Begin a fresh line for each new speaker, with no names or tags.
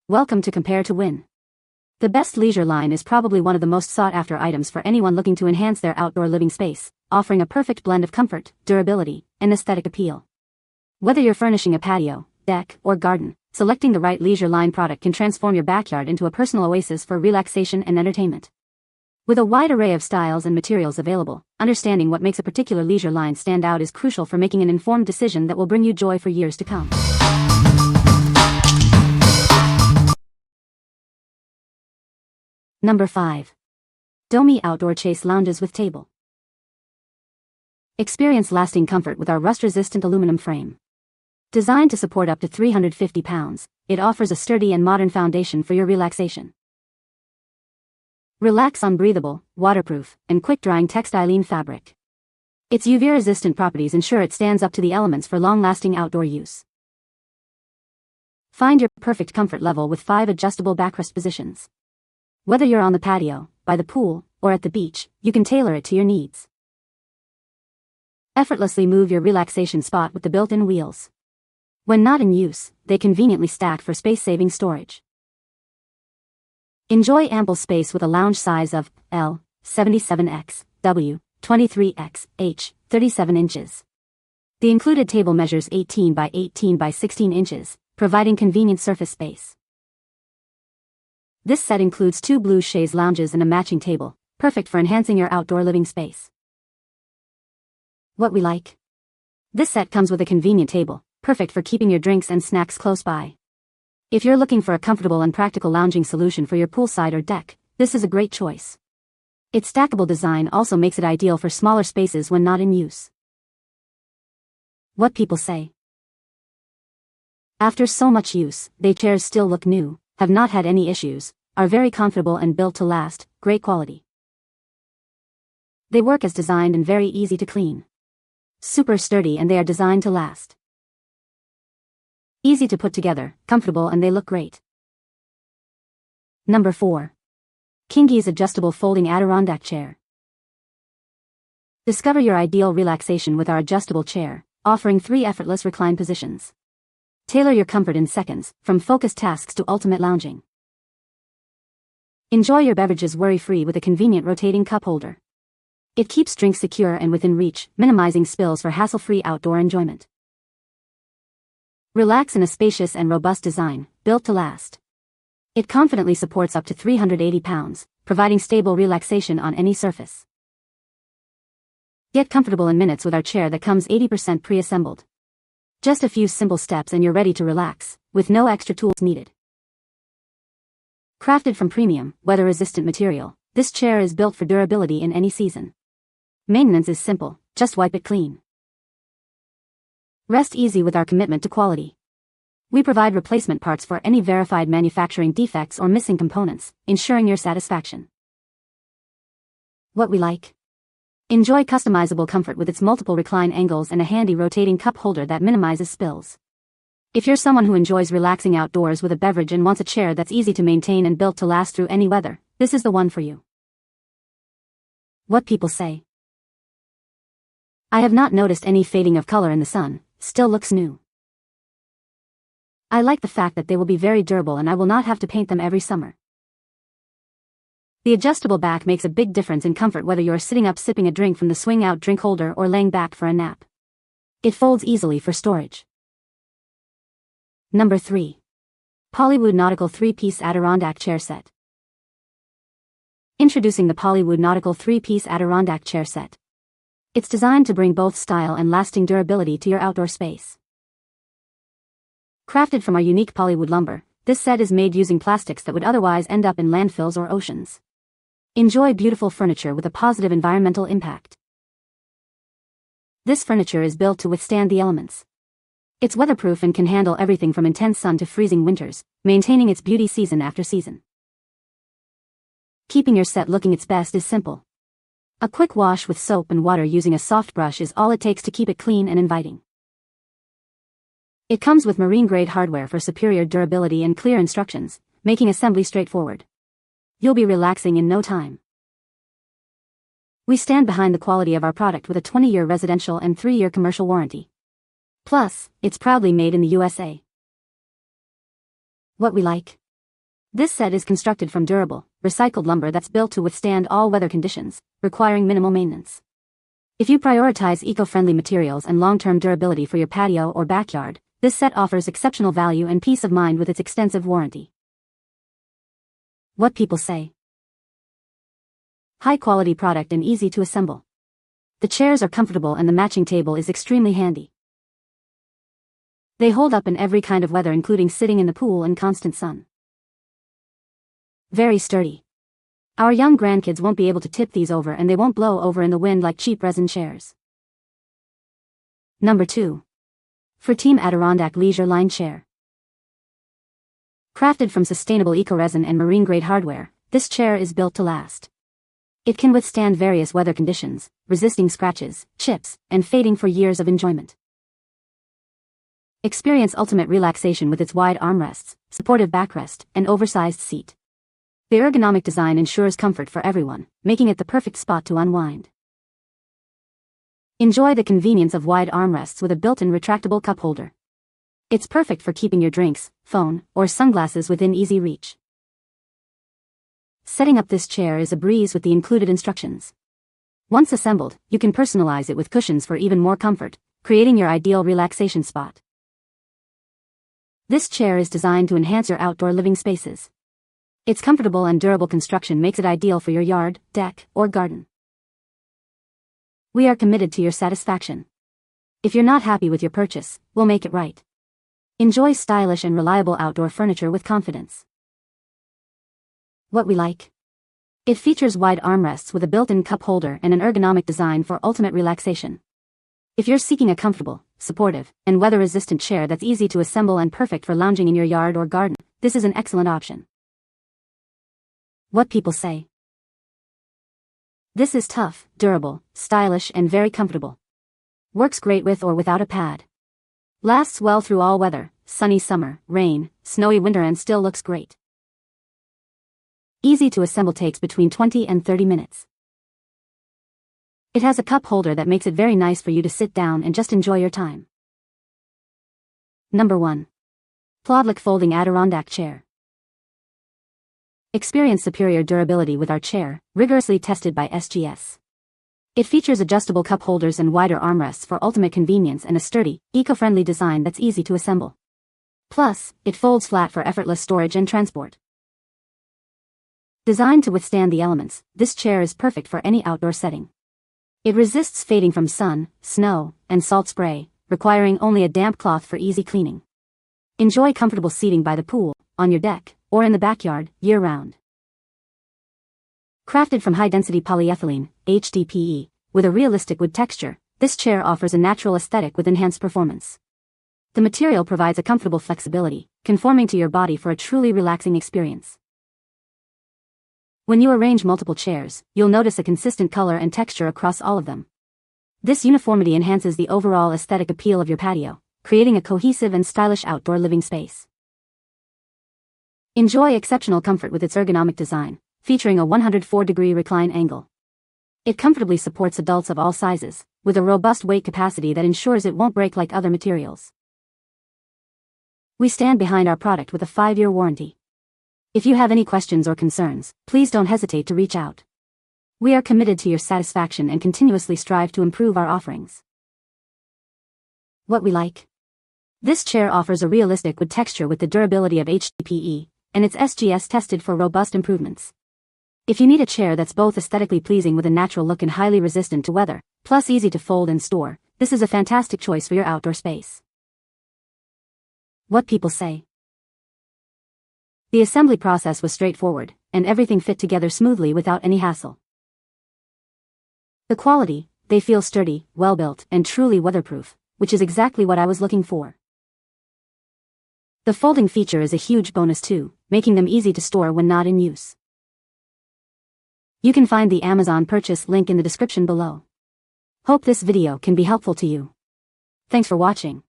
Welcome to Compare to Win. The best leisure line is probably one of the most sought-after items for anyone looking to enhance their outdoor living space, offering a perfect blend of comfort, durability, and aesthetic appeal. Whether you're furnishing a patio, deck, or garden, selecting the right leisure line product can transform your backyard into a personal oasis for relaxation and entertainment. With a wide array of styles and materials available, understanding what makes a particular leisure line stand out is crucial for making an informed decision that will bring you joy for years to come. Number 5. Domi Outdoor Chaise Lounges with Table. Experience lasting comfort with our rust-resistant aluminum frame. Designed to support up to 350 pounds, it offers a sturdy and modern foundation for your relaxation. Relax on breathable, waterproof, and quick-drying textile fabric. Its UV-resistant properties ensure it stands up to the elements for long-lasting outdoor use. Find your perfect comfort level with 5 adjustable backrest positions. Whether you're on the patio, by the pool, or at the beach, you can tailor it to your needs. Effortlessly move your relaxation spot with the built-in wheels. When not in use, they conveniently stack for space-saving storage. Enjoy ample space with a lounge size of L, 77x, W, 23x, H, 37 inches. The included table measures 18 by 18 by 16 inches, providing convenient surface space. This set includes 2 blue chaise lounges and a matching table, perfect for enhancing your outdoor living space. What we like? This set comes with a convenient table, perfect for keeping your drinks and snacks close by. If you're looking for a comfortable and practical lounging solution for your poolside or deck, this is a great choice. Its stackable design also makes it ideal for smaller spaces when not in use. What people say? After so much use, they chairs still look new, have not had any issues, are very comfortable and built to last, great quality. They work as designed and very easy to clean. Super sturdy and they are designed to last. Easy to put together, comfortable and they look great. Number 4. KINGYES Adjustable Folding Adirondack Chair. Discover your ideal relaxation with our adjustable chair, offering 3 effortless recline positions. Tailor your comfort in seconds, from focused tasks to ultimate lounging. Enjoy your beverages worry-free with a convenient rotating cup holder. It keeps drinks secure and within reach, minimizing spills for hassle-free outdoor enjoyment. Relax in a spacious and robust design, built to last. It confidently supports up to 380 pounds, providing stable relaxation on any surface. Get comfortable in minutes with our chair that comes 80% pre-assembled. Just a few simple steps and you're ready to relax, with no extra tools needed. Crafted from premium, weather-resistant material, this chair is built for durability in any season. Maintenance is simple, just wipe it clean. Rest easy with our commitment to quality. We provide replacement parts for any verified manufacturing defects or missing components, ensuring your satisfaction. What we like? Enjoy customizable comfort with its multiple recline angles and a handy rotating cup holder that minimizes spills. If you're someone who enjoys relaxing outdoors with a beverage and wants a chair that's easy to maintain and built to last through any weather, this is the one for you. What people say? I have not noticed any fading of color in the sun, still looks new. I like the fact that they will be very durable and I will not have to paint them every summer. The adjustable back makes a big difference in comfort whether you're sitting up sipping a drink from the swing-out drink holder or laying back for a nap. It folds easily for storage. Number 3. POLYWOOD Nautical 3-Piece Adirondack Chair Set. Introducing the POLYWOOD Nautical 3-Piece Adirondack Chair Set. It's designed to bring both style and lasting durability to your outdoor space. Crafted from our unique Polywood lumber, this set is made using plastics that would otherwise end up in landfills or oceans. Enjoy beautiful furniture with a positive environmental impact. This furniture is built to withstand the elements. It's weatherproof and can handle everything from intense sun to freezing winters, maintaining its beauty season after season. Keeping your set looking its best is simple. A quick wash with soap and water using a soft brush is all it takes to keep it clean and inviting. It comes with marine-grade hardware for superior durability and clear instructions, making assembly straightforward. You'll be relaxing in no time. We stand behind the quality of our product with a 20-year residential and 3-year commercial warranty. Plus, it's proudly made in the USA. What we like? This set is constructed from durable, recycled lumber that's built to withstand all weather conditions, requiring minimal maintenance. If you prioritize eco-friendly materials and long-term durability for your patio or backyard, this set offers exceptional value and peace of mind with its extensive warranty. What people say. High-quality product and easy to assemble. The chairs are comfortable and the matching table is extremely handy. They hold up in every kind of weather, including sitting in the pool and constant sun. Very sturdy. Our young grandkids won't be able to tip these over and they won't blow over in the wind like cheap resin chairs. Number 2. FRUITEAM Adirondack Leisure Line Chair. Crafted from sustainable eco-resin and marine-grade hardware, this chair is built to last. It can withstand various weather conditions, resisting scratches, chips, and fading for years of enjoyment. Experience ultimate relaxation with its wide armrests, supportive backrest, and oversized seat. The ergonomic design ensures comfort for everyone, making it the perfect spot to unwind. Enjoy the convenience of wide armrests with a built-in retractable cup holder. It's perfect for keeping your drinks, phone, or sunglasses within easy reach. Setting up this chair is a breeze with the included instructions. Once assembled, you can personalize it with cushions for even more comfort, creating your ideal relaxation spot. This chair is designed to enhance your outdoor living spaces. Its comfortable and durable construction makes it ideal for your yard, deck, or garden. We are committed to your satisfaction. If you're not happy with your purchase, we'll make it right. Enjoy stylish and reliable outdoor furniture with confidence. What we like. It features wide armrests with a built-in cup holder and an ergonomic design for ultimate relaxation. If you're seeking a comfortable, supportive, and weather-resistant chair that's easy to assemble and perfect for lounging in your yard or garden, this is an excellent option. What people say. This is tough, durable, stylish, and very comfortable. Works great with or without a pad. Lasts well through all weather, sunny summer, rain, snowy winter, and still looks great. Easy to assemble, takes between 20 and 30 minutes. It has a cup holder that makes it very nice for you to sit down and just enjoy your time. Number 1. Plawdlik Folding Adirondack Chair. Experience superior durability with our chair, rigorously tested by SGS. It features adjustable cup holders and wider armrests for ultimate convenience and a sturdy, eco-friendly design that's easy to assemble. Plus, it folds flat for effortless storage and transport. Designed to withstand the elements, this chair is perfect for any outdoor setting. It resists fading from sun, snow, and salt spray, requiring only a damp cloth for easy cleaning. Enjoy comfortable seating by the pool, on your deck, or in the backyard, year-round. Crafted from high-density polyethylene, HDPE, with a realistic wood texture, this chair offers a natural aesthetic with enhanced performance. The material provides a comfortable flexibility, conforming to your body for a truly relaxing experience. When you arrange multiple chairs, you'll notice a consistent color and texture across all of them. This uniformity enhances the overall aesthetic appeal of your patio, creating a cohesive and stylish outdoor living space. Enjoy exceptional comfort with its ergonomic design, featuring a 104-degree recline angle. It comfortably supports adults of all sizes, with a robust weight capacity that ensures it won't break like other materials. We stand behind our product with a 5-year warranty. If you have any questions or concerns, please don't hesitate to reach out. We are committed to your satisfaction and continuously strive to improve our offerings. What we like. This chair offers a realistic wood texture with the durability of HDPE, and it's SGS tested for robust improvements. If you need a chair that's both aesthetically pleasing with a natural look and highly resistant to weather, plus easy to fold and store, this is a fantastic choice for your outdoor space. What people say. The assembly process was straightforward, and everything fit together smoothly without any hassle. The quality, they feel sturdy, well-built, and truly weatherproof, which is exactly what I was looking for. The folding feature is a huge bonus too, making them easy to store when not in use. You can find the Amazon purchase link in the description below. Hope this video can be helpful to you. Thanks for watching.